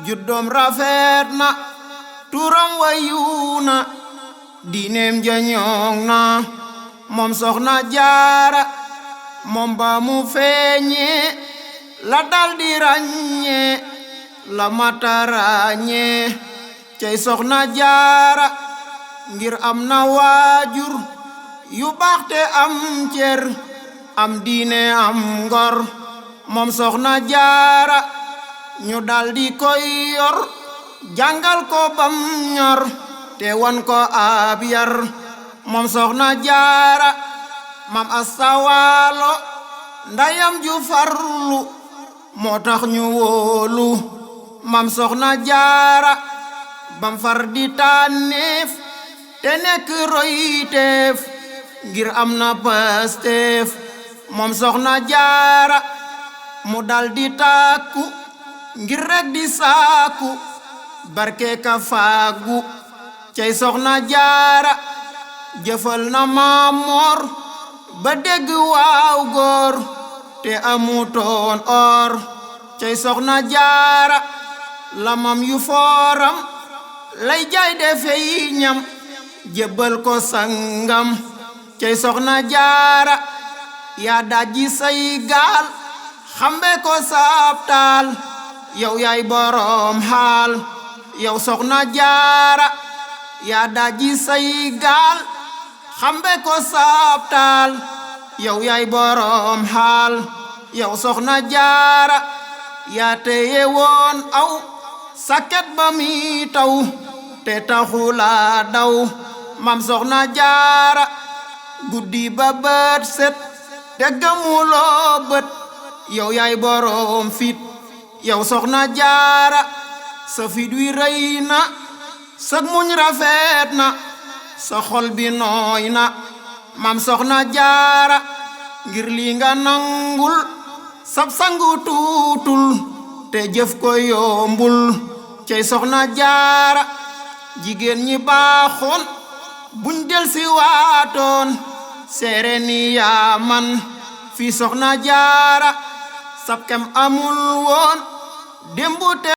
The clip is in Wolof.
juddoom rafet na turam wayu na diineem ja ñoŋ na moom soxna jaara moom ba mu feeñe la daldi ràññe la mata ràññe cey soxna jaara ngir am na waajur yu baax te am cer am diine am ngor moom soxna jaara ñu daldi koy yor jàngal ko bam ñor te wan ko ab yar moom soxna jaara mam asawaalo ndayam ju farlu moo tax ñu wóolu mam soxna jaara bam far di tànneef te nekk royteef ngir am na pasteef moom soxna jaara mu daldi tàkku ngir rek di saaku barke ka faagu cey soxna jaara jëfal na maamoor ba dégg waaw góor te amutoon or cey soxna jaara lamam yu fooram lay jaay defey ñam jébbal ko sangam cey soxna jaara yaa dajji say gaal xambe ko saabtaal yow yaay boroom xaal yow soxna jaara yaa dajji say gaal xambe ko saabtaal yow yaay boroom xaal yow soxna jaara yaa teye woon aw sakket ba mi taw te taxula daw mam soxna jaara guddi ba bët set te gëmuloo bët yow yaay boroom fit yow soxna jaara sa fit wi rëy na sa muñ rafet na sa xol bi nooy na mam soxna jaara ngir li nga nangul sab sangu tuutul te jëf ko yombul cey soxna jaara jigéen ñi baaxoon buñ del si waatoon seere ni yaa man fi soxna jaara sab kem amul woon démbu te